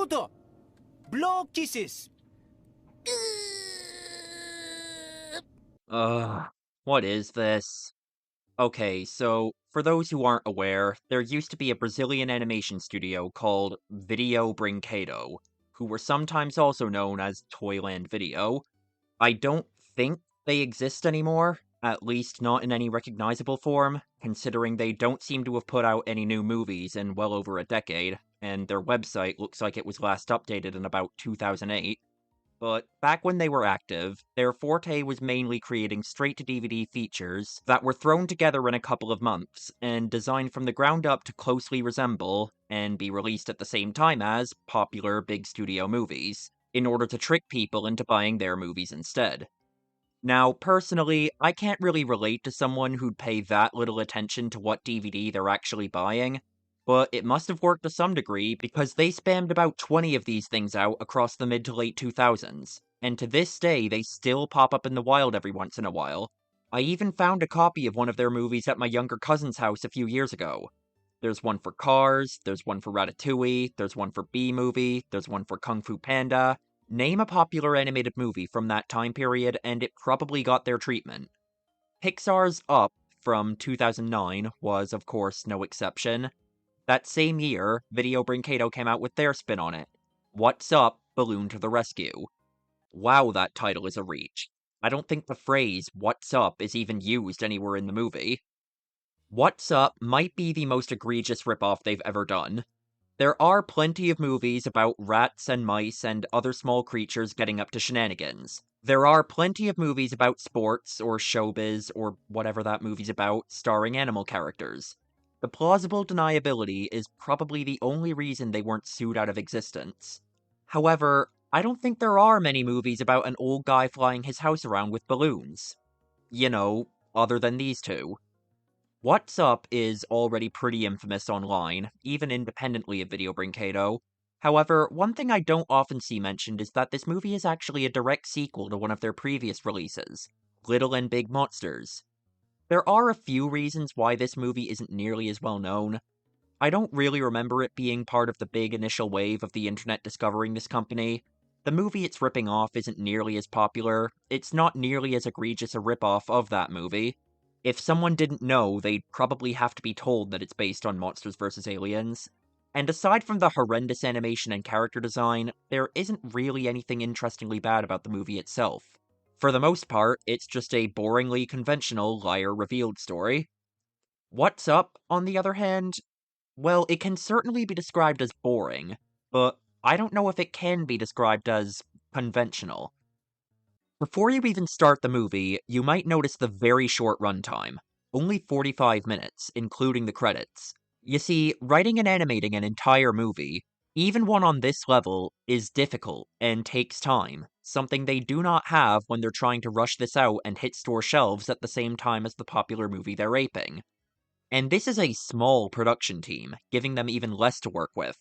Good. Blow kisses. What is this? Okay, so, for those who aren't aware, there used to be a Brazilian animation studio called Vídeo Brinquedo, who were sometimes also known as Toyland Video. I don't think they exist anymore, at least not in any recognizable form, considering they don't seem to have put out any new movies in well over a decade, and their website looks like it was last updated in about 2008. But back when they were active, their forte was mainly creating straight-to-DVD features that were thrown together in a couple of months, and designed from the ground up to closely resemble, and be released at the same time as, popular big studio movies, in order to trick people into buying their movies instead. Now, personally, I can't really relate to someone who'd pay that little attention to what DVD they're actually buying, but it must have worked to some degree because they spammed about 20 of these things out across the mid to late 2000s, and to this day they still pop up in the wild every once in a while. I even found a copy of one of their movies at my younger cousin's house a few years ago. There's one for Cars, there's one for Ratatouille, there's one for B-Movie, there's one for Kung Fu Panda. Name a popular animated movie from that time period, and it probably got their treatment. Pixar's Up from 2009 was, of course, no exception. That same year, Video Brinquedo came out with their spin on it. What's Up? Balloon to the Rescue. Wow, that title is a reach. I don't think the phrase, "What's up?" is even used anywhere in the movie. What's Up might be the most egregious ripoff they've ever done. There are plenty of movies about rats and mice and other small creatures getting up to shenanigans. There are plenty of movies about sports, or showbiz, or whatever that movie's about, starring animal characters. The plausible deniability is probably the only reason they weren't sued out of existence. However, I don't think there are many movies about an old guy flying his house around with balloons. You know, other than these two. What's Up is already pretty infamous online, even independently of Video Brinquedo. However, one thing I don't often see mentioned is that this movie is actually a direct sequel to one of their previous releases, Little and Big Monsters. There are a few reasons why this movie isn't nearly as well known. I don't really remember it being part of the big initial wave of the internet discovering this company. The movie it's ripping off isn't nearly as popular, it's not nearly as egregious a ripoff of that movie. If someone didn't know, they'd probably have to be told that it's based on Monsters vs. Aliens. And aside from the horrendous animation and character design, there isn't really anything interestingly bad about the movie itself. For the most part, it's just a boringly conventional liar revealed story. What's Up, on the other hand? Well, it can certainly be described as boring, but I don't know if it can be described as conventional. Before you even start the movie, you might notice the very short runtime. Only 45 minutes, including the credits. You see, writing and animating an entire movie, even one on this level, is difficult and takes time, something they do not have when they're trying to rush this out and hit store shelves at the same time as the popular movie they're aping. And this is a small production team, giving them even less to work with.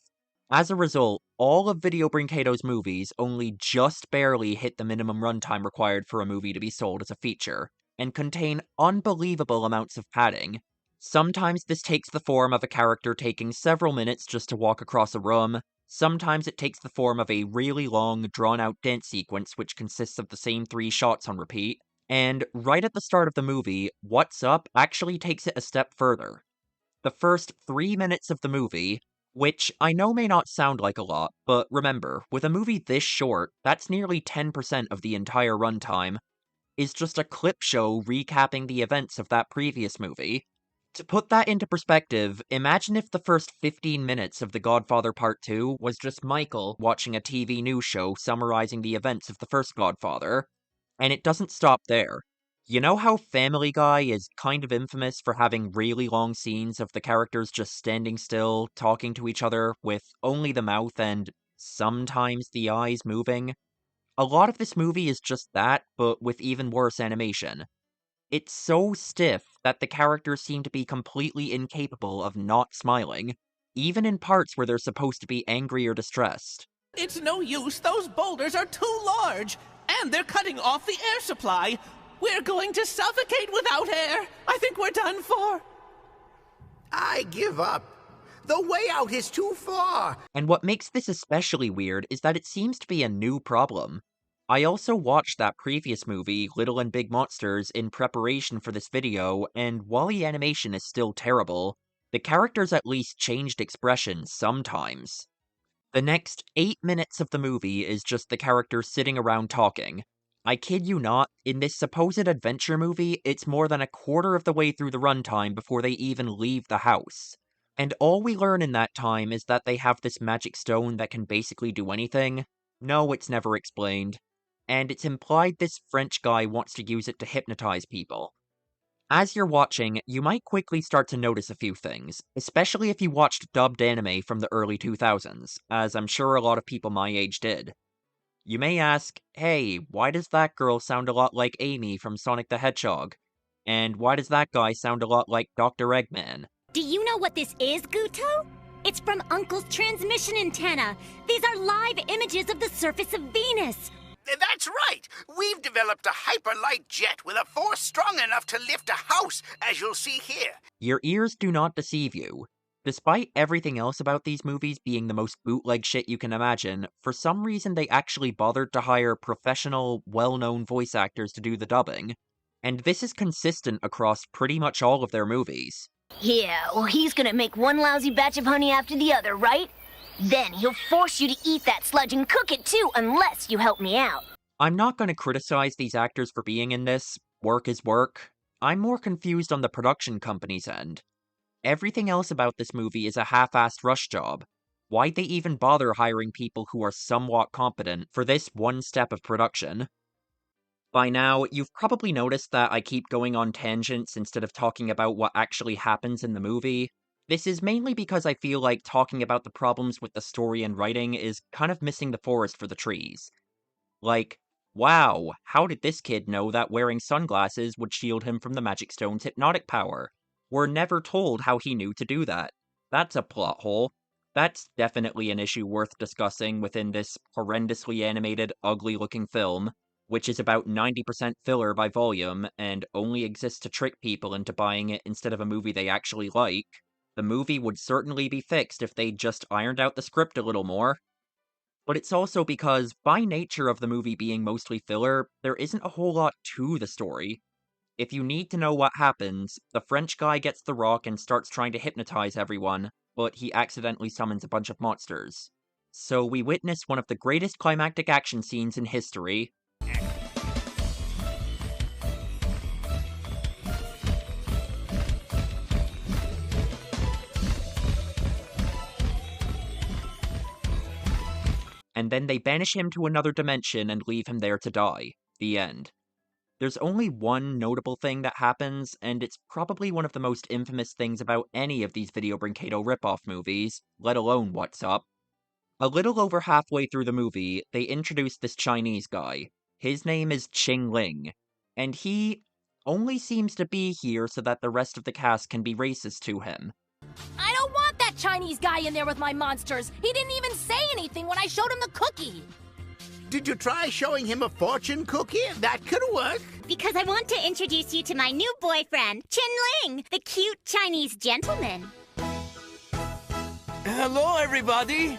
As a result, all of Video Brinquedo's movies only just barely hit the minimum runtime required for a movie to be sold as a feature, and contain unbelievable amounts of padding. Sometimes this takes the form of a character taking several minutes just to walk across a room, sometimes it takes the form of a really long, drawn-out dance sequence which consists of the same 3 shots on repeat, and right at the start of the movie, What's Up actually takes it a step further. The first 3 minutes of the movie, which I know may not sound like a lot, but remember, with a movie this short, that's nearly 10% of the entire runtime, is just a clip show recapping the events of that previous movie. To put that into perspective, imagine if the first 15 minutes of The Godfather Part 2 was just Michael watching a TV news show summarizing the events of the first Godfather. And it doesn't stop there. You know how Family Guy is kind of infamous for having really long scenes of the characters just standing still, talking to each other, with only the mouth and sometimes the eyes moving? A lot of this movie is just that, but with even worse animation. It's so stiff that the characters seem to be completely incapable of not smiling, even in parts where they're supposed to be angry or distressed. It's no use, those boulders are too large, and they're cutting off the air supply. We're going to suffocate without air. I think we're done for. I give up. The way out is too far. And what makes this especially weird is that it seems to be a new problem. I also watched that previous movie, Little and Big Monsters, in preparation for this video, and while the animation is still terrible, the characters at least changed expression sometimes. The next 8 minutes of the movie is just the characters sitting around talking. I kid you not, in this supposed adventure movie, it's more than a quarter of the way through the runtime before they even leave the house. And all we learn in that time is that they have this magic stone that can basically do anything. No, it's never explained. And it's implied this French guy wants to use it to hypnotize people. As you're watching, you might quickly start to notice a few things, especially if you watched dubbed anime from the early 2000s, as I'm sure a lot of people my age did. You may ask, hey, why does that girl sound a lot like Amy from Sonic the Hedgehog? And why does that guy sound a lot like Dr. Eggman? Do you know what this is, Guto? It's from Uncle's transmission antenna. These are live images of the surface of Venus. That's right. We've developed a hyperlight jet with a force strong enough to lift a house, as you'll see here. Your ears do not deceive you. Despite everything else about these movies being the most bootleg shit you can imagine, for some reason they actually bothered to hire professional, well-known voice actors to do the dubbing. And this is consistent across pretty much all of their movies. Yeah, well, he's gonna make one lousy batch of honey after the other, right? Then he'll force you to eat that sludge and cook it too, unless you help me out. I'm not going to criticize these actors for being in this. Work is work. I'm more confused on the production company's end. Everything else about this movie is a half-assed rush job. Why'd they even bother hiring people who are somewhat competent for this one step of production? By now, you've probably noticed that I keep going on tangents instead of talking about what actually happens in the movie. This is mainly because I feel like talking about the problems with the story and writing is kind of missing the forest for the trees. Like, wow, how did this kid know that wearing sunglasses would shield him from the Magic Stone's hypnotic power? We're never told how he knew to do that. That's a plot hole. That's definitely an issue worth discussing within this horrendously animated, ugly-looking film, which is about 90% filler by volume and only exists to trick people into buying it instead of a movie they actually like. The movie would certainly be fixed if they just ironed out the script a little more. But it's also because, by nature of the movie being mostly filler, there isn't a whole lot to the story. If you need to know what happens, the French guy gets the rock and starts trying to hypnotize everyone, but he accidentally summons a bunch of monsters. So we witness one of the greatest climactic action scenes in history. And then they banish him to another dimension and leave him there to die. The end. There's only one notable thing that happens, and it's probably one of the most infamous things about any of these Video Brinquedo ripoff movies, let alone What's Up. A little over halfway through the movie, they introduce this Chinese guy. His name is Qing Ling, and he only seems to be here so that the rest of the cast can be racist to him. I don't want that Chinese guy in there with my monsters. He didn't even say anything when I showed him the cookie. Did you try showing him a fortune cookie? That could work. Because I want to introduce you to my new boyfriend, Chin Ling, the cute Chinese gentleman. Hello, everybody.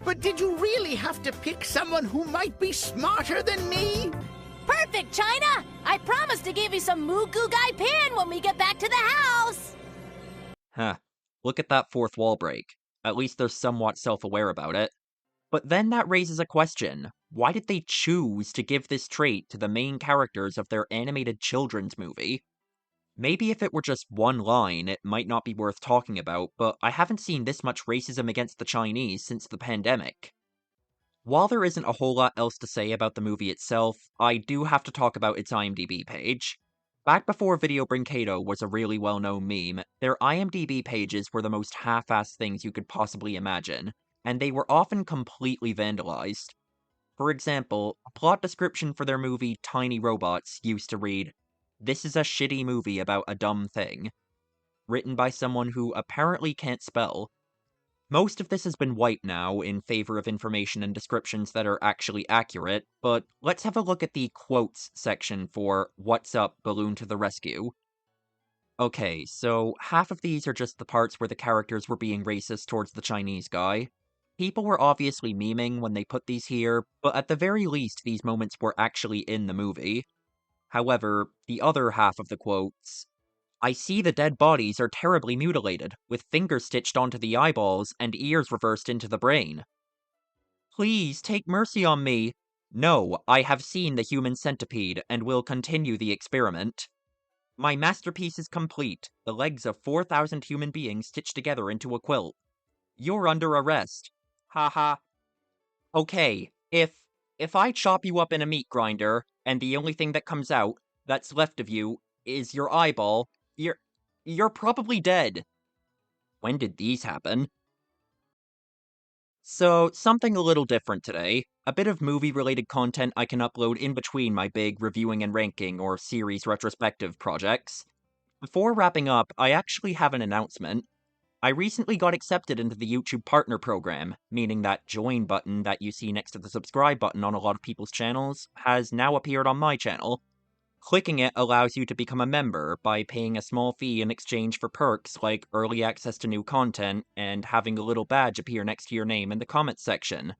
But did you really have to pick someone who might be smarter than me? Perfect, China! I promise to give you some Moo Goo Gai Pan when we get back to the house! Huh. Look at that fourth wall break. At least they're somewhat self-aware about it. But then that raises a question. Why did they choose to give this trait to the main characters of their animated children's movie? Maybe if it were just one line, it might not be worth talking about, but I haven't seen this much racism against the Chinese since the pandemic. While there isn't a whole lot else to say about the movie itself, I do have to talk about its IMDb page. Back before Video Brinquedo was a really well-known meme, their IMDb pages were the most half-assed things you could possibly imagine, and they were often completely vandalized. For example, a plot description for their movie Tiny Robots used to read, "This is a shitty movie about a dumb thing," written by someone who apparently can't spell. Most of this has been wiped now in favor of information and descriptions that are actually accurate, but let's have a look at the quotes section for What's Up, Balloon to the Rescue. Okay, so half of these are just the parts where the characters were being racist towards the Chinese guy. People were obviously memeing when they put these here, but at the very least these moments were actually in the movie. However, the other half of the quotes, I see the dead bodies are terribly mutilated, with fingers stitched onto the eyeballs and ears reversed into the brain. Please take mercy on me. No, I have seen the human centipede and will continue the experiment. My masterpiece is complete, the legs of 4,000 human beings stitched together into a quilt. You're under arrest. Haha. Okay, if I chop you up in a meat grinder, and the only thing that comes out, that's left of you, is your eyeball, you're probably dead. When did these happen? So, something a little different today. A bit of movie-related content I can upload in between my big reviewing and ranking or series retrospective projects. Before wrapping up, I actually have an announcement. I recently got accepted into the YouTube Partner Program, meaning that join button that you see next to the subscribe button on a lot of people's channels has now appeared on my channel. Clicking it allows you to become a member by paying a small fee in exchange for perks like early access to new content and having a little badge appear next to your name in the comments section.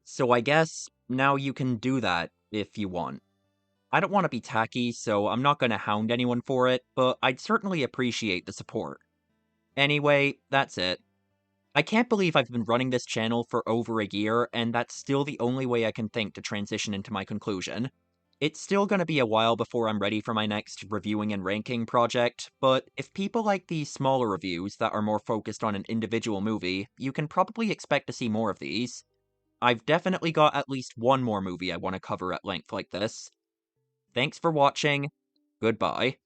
So I guess now you can do that if you want. I don't want to be tacky, so I'm not going to hound anyone for it, but I'd certainly appreciate the support. Anyway, that's it. I can't believe I've been running this channel for over a year, and that's still the only way I can think to transition into my conclusion. It's still gonna be a while before I'm ready for my next reviewing and ranking project, but if people like these smaller reviews that are more focused on an individual movie, you can probably expect to see more of these. I've definitely got at least one more movie I want to cover at length like this. Thanks for watching. Goodbye.